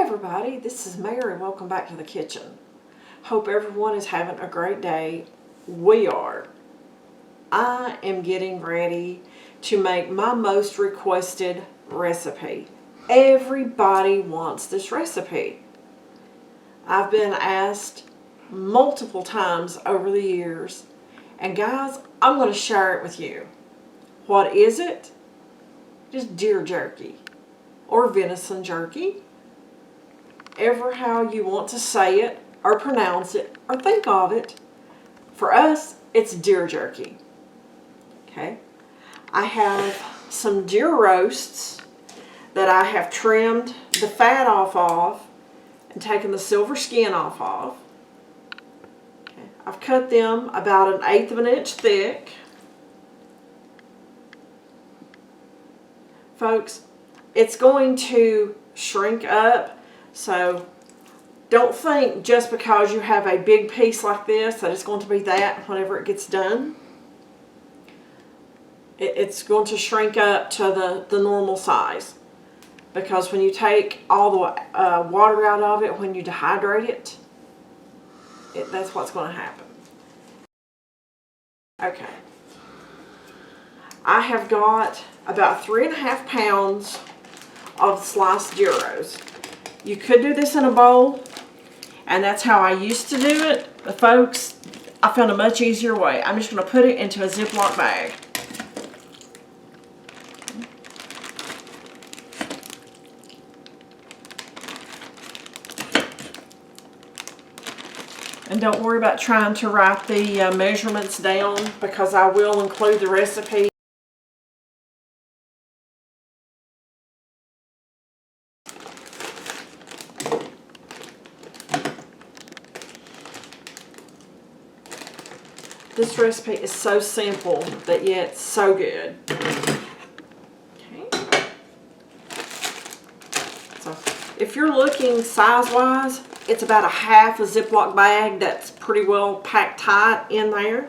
everybody, this is Mary. Welcome back to the kitchen. Hope everyone is having a great day. We are. I am getting ready to make my most requested recipe. Everybody wants this recipe. I've been asked multiple times over the years, and guys, I'm going to share it with you. What is it? Just deer jerky or venison jerky. Ever how you want to say it or pronounce it or think of it. For us, it's deer jerky. Okay. I have some deer roasts that I have trimmed the fat off of and taken the silver skin off of. Okay. I've cut them about 1/8 of an inch thick. Folks, it's going to shrink up. So don't think just because you have a big piece like this that it's going to be that whenever it gets done. It's going to shrink up to the normal size. Because when you take all the water out of it, when you dehydrate it, that's what's going to happen. Okay. I have got about 3.5 pounds of sliced gyros. You could do this in a bowl, and that's how I used to do it. But folks, I found a much easier way. I'm just going to put it into a ziplock bag. And don't worry about trying to write the measurements down, because I will include the recipe. This recipe is so simple, but yet so good. Okay. So if you're looking size-wise, it's about 1/2 a Ziploc bag that's pretty well packed tight in there.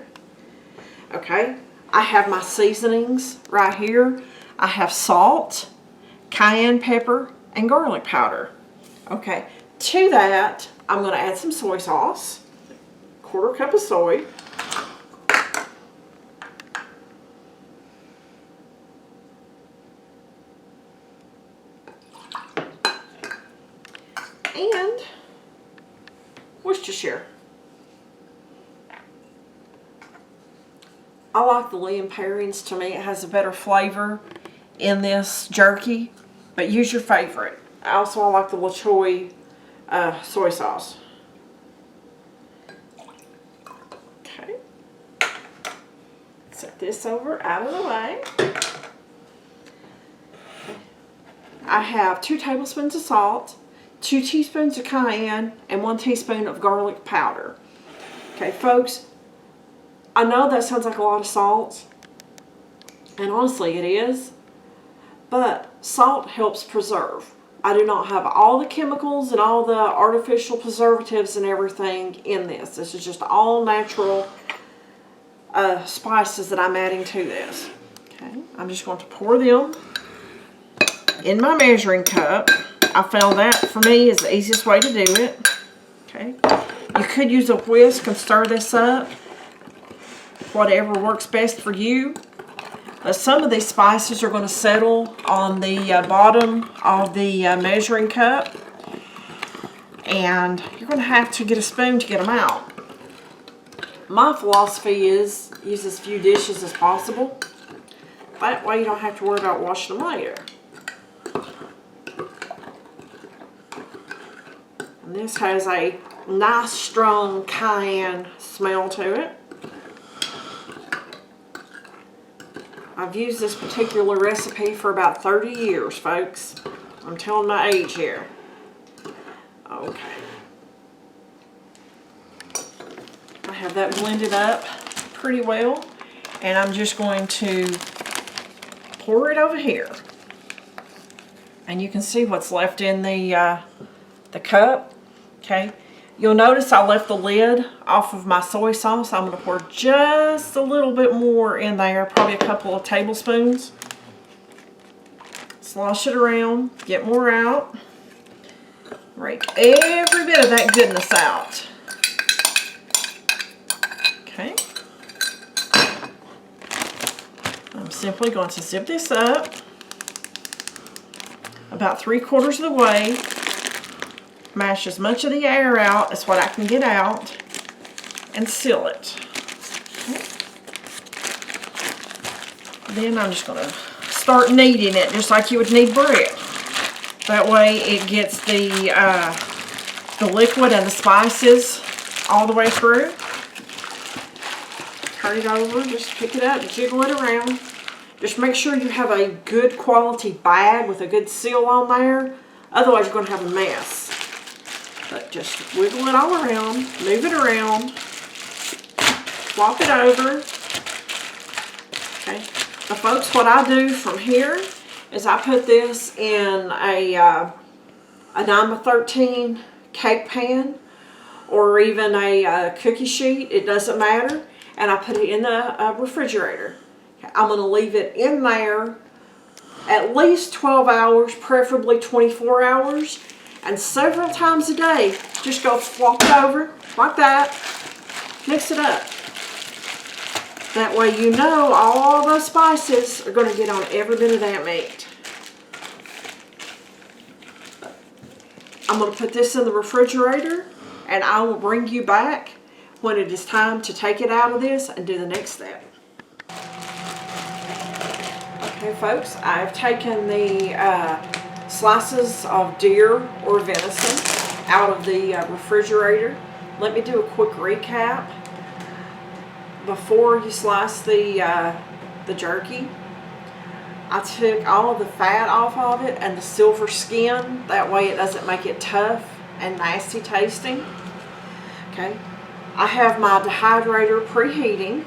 Okay. I have my seasonings right here. I have salt, cayenne pepper, and garlic powder. Okay. To that, I'm going to add some soy sauce. 1/4 cup of soy. And Worcestershire. I like the Lea pairings. To me, it has a better flavor in this jerky, but use your favorite. Also, I like the LaChoy soy sauce. Okay. Set this over out of the way. I have 2 tablespoons of salt, 2 teaspoons of cayenne, and 1 teaspoon of garlic powder. Okay, folks, I know that sounds like a lot of salt, and honestly it is, but salt helps preserve. I do not have all the chemicals and all the artificial preservatives and everything in this. This is just all natural spices that I'm adding to this. Okay, I'm just going to pour them in my measuring cup. I found that for me is the easiest way to do it. Okay, you could use a whisk and stir this up, whatever works best for you. Some of these spices are going to settle on the bottom of the measuring cup, and you're going to have to get a spoon to get them out. My philosophy is use as few dishes as possible. That way you don't have to worry about washing them later. And this has a nice strong cayenne smell to it. I've used this particular recipe for about 30 years, folks. I'm telling my age here. Okay. I have that blended up pretty well, and I'm just going to pour it over here. And you can see what's left in the cup. Okay, you'll notice I left the lid off of my soy sauce. I'm going to pour just a little bit more in there, probably a couple of tablespoons. Slosh it around, get more out. Rake every bit of that goodness out. Okay. I'm simply going to zip this up about 3/4 of the way. Mash as much of the air out as what I can get out and seal it. Okay. Then I'm just going to start kneading it just like you would knead bread. That way it gets the liquid and the spices all the way through. Turn it over, just pick it up, jiggle it around. Just make sure you have a good quality bag with a good seal on there. Otherwise you're going to have a mess. But just wiggle it all around, move it around, flop it over. Okay. Now folks, what I do from here is I put this in a 9x13 cake pan or even a cookie sheet. It doesn't matter. And I put it in the refrigerator. I'm going to leave it in there at least 12 hours, preferably 24 hours. And several times a day, just go flop it over like that. Mix it up. That way you know all those spices are going to get on every bit of that meat. I'm going to put this in the refrigerator and I will bring you back when it is time to take it out of this and do the next step. Okay folks, I've taken the slices of deer or venison out of the refrigerator. Let me do a quick recap. Before you slice the jerky, I took all of the fat off of it and the silver skin. That way it doesn't make it tough and nasty tasting. Okay, I have my dehydrator preheating.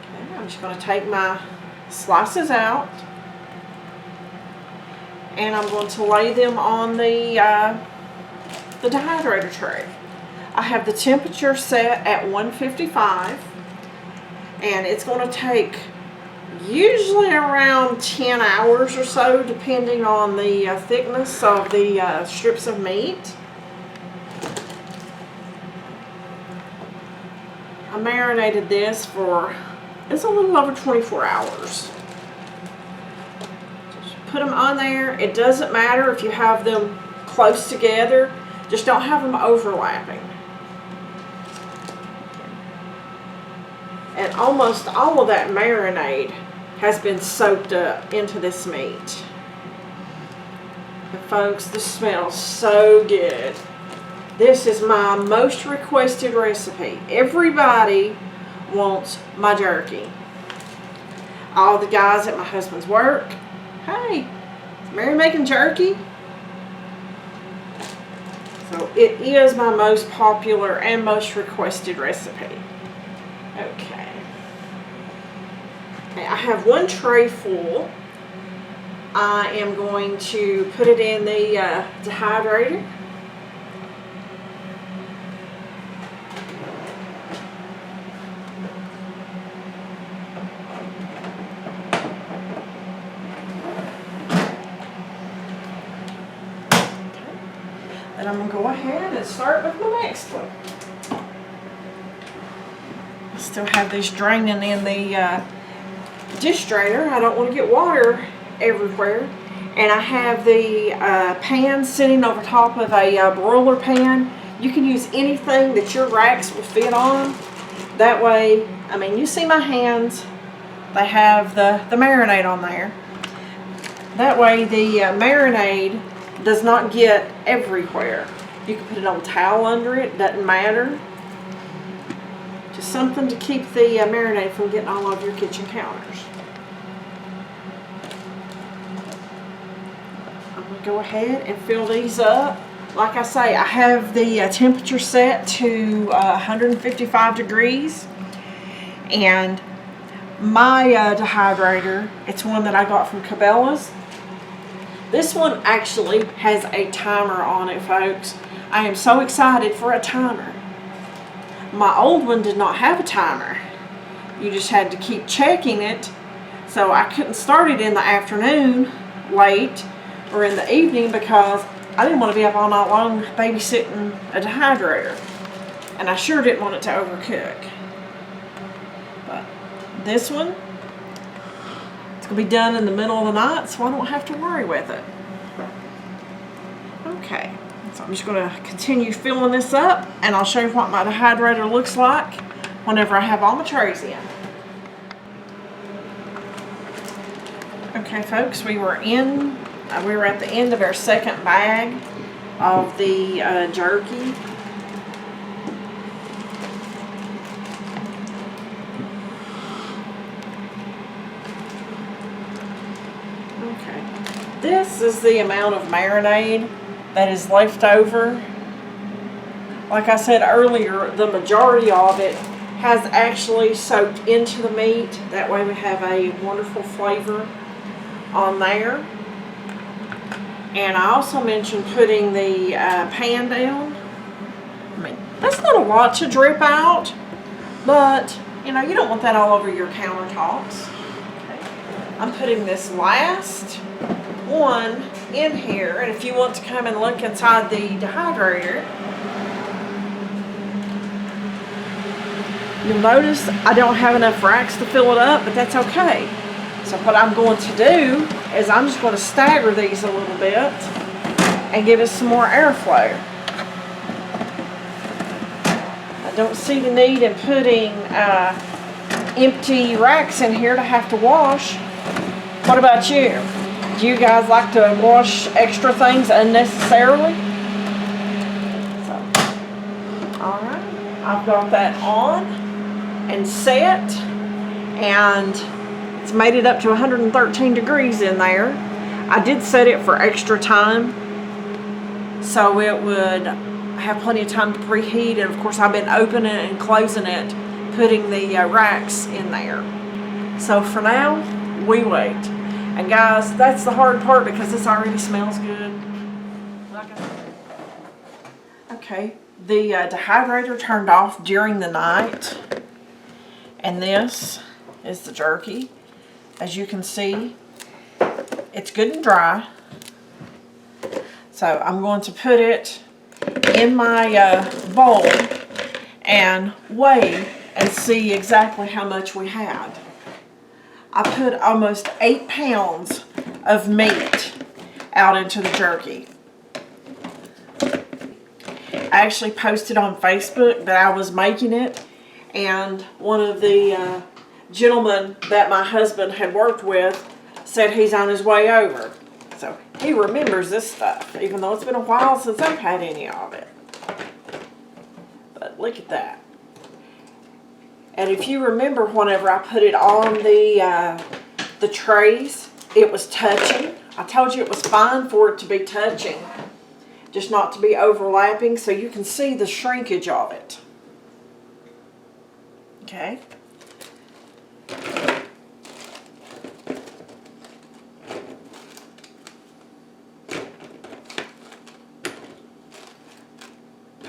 Okay, I'm just going to take my slices out and I'm going to lay them on the dehydrator tray. I have the temperature set at 155 and it's going to take usually around 10 hours or so depending on the thickness of the strips of meat. I marinated this for, it's a little over 24 hours. Put them on there. It doesn't matter if you have them close together, just don't have them overlapping. And almost all of that marinade has been soaked up into this meat. And folks, this smells so good. This is my most requested recipe. Everybody wants my jerky. All the guys at my husband's work, hey, is Mary making jerky? So it is my most popular and most requested recipe. Okay. Okay, I have one tray full. I am going to put it in the dehydrator. And I'm going to go ahead and start with the next one. I still have these draining in the dish drainer. I don't want to get water everywhere. And I have the pan sitting over top of a broiler pan. You can use anything that your racks will fit on. That way, I mean, you see my hands. They have the marinade on there. That way the marinade does not get everywhere. You can put an old towel under it, doesn't matter. Just something to keep the marinade from getting all over your kitchen counters. I'm going to go ahead and fill these up. Like I say, I have the temperature set to 155 degrees. And my dehydrator, it's one that I got from Cabela's. This one actually has a timer on it, folks. I am so excited for a timer. My old one did not have a timer. You just had to keep checking it. So I couldn't start it in the afternoon late or in the evening because I didn't want to be up all night long babysitting a dehydrator. And I sure didn't want it to overcook. But this one, it's going to be done in the middle of the night, so I don't have to worry with it. Okay, so I'm just going to continue filling this up, and I'll show you what my dehydrator looks like whenever I have all my trays in. Okay, folks, we were at the end of our second bag of the jerky. Okay, this is the amount of marinade that is left over. Like I said earlier, the majority of it has actually soaked into the meat. That way we have a wonderful flavor on there. And I also mentioned putting the pan down. I mean, that's not a lot to drip out, but you know, you don't want that all over your countertops. Okay. I'm putting this last one in here, and if you want to come and look inside the dehydrator, you'll notice I don't have enough racks to fill it up, but that's okay. So what I'm going to do is I'm just going to stagger these a little bit and give it some more airflow. I don't see the need in putting empty racks in here to have to wash. What about you? Do you guys like to wash extra things unnecessarily? So, all right, I've got that on and set, and it's made it up to 113 degrees in there. I did set it for extra time, so it would have plenty of time to preheat, and of course I've been opening it and closing it, putting the racks in there. So for now, we wait. And guys, that's the hard part because this already smells good. Okay, the dehydrator turned off during the night, and this is the jerky. As you can see, it's good and dry. So I'm going to put it in my bowl and weigh and see exactly how much we had. I put almost 8 pounds of meat out into the jerky. I actually posted on Facebook that I was making it, and one of the gentlemen that my husband had worked with said he's on his way over. So he remembers this stuff, even though it's been a while since I've had any of it. But look at that. And if you remember, whenever I put it on the trays, it was touching. I told you it was fine for it to be touching, just not to be overlapping, so you can see the shrinkage of it. Okay.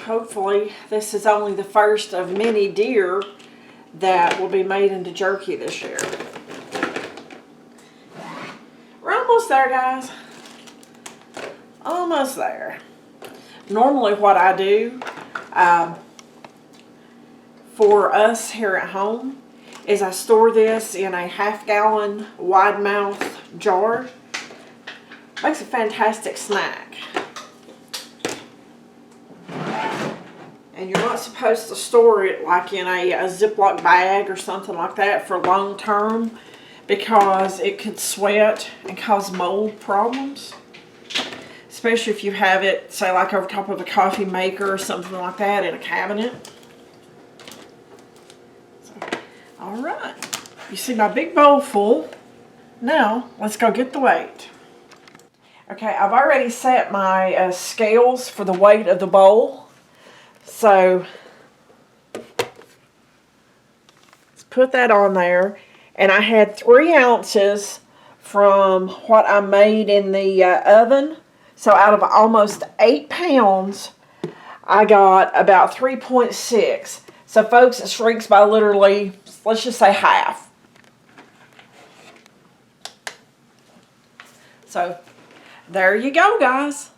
Hopefully, this is only the first of many deer that will be made into jerky this year. We're almost there, guys. Almost there. Normally what I do for us here at home is I store this in a half-gallon wide mouth jar. Makes a fantastic snack. And you're not supposed to store it like in a ziplock bag or something like that for long term, because it could sweat and cause mold problems. Especially if you have it, say, like over top of a coffee maker or something like that in a cabinet. So, all right. You see my big bowl full. Now, let's go get the weight. Okay, I've already set my scales for the weight of the bowl. So, let's put that on there. And I had 3 ounces from what I made in the oven. So, out of almost 8 pounds, I got about 3.6. So, folks, it shrinks by literally, let's just say half. So, there you go, guys.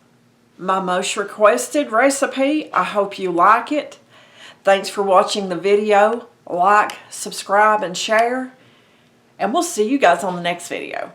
my most requested recipe. I hope you like it. Thanks for watching the video. Like, subscribe, and share. And we'll see you guys on the next video.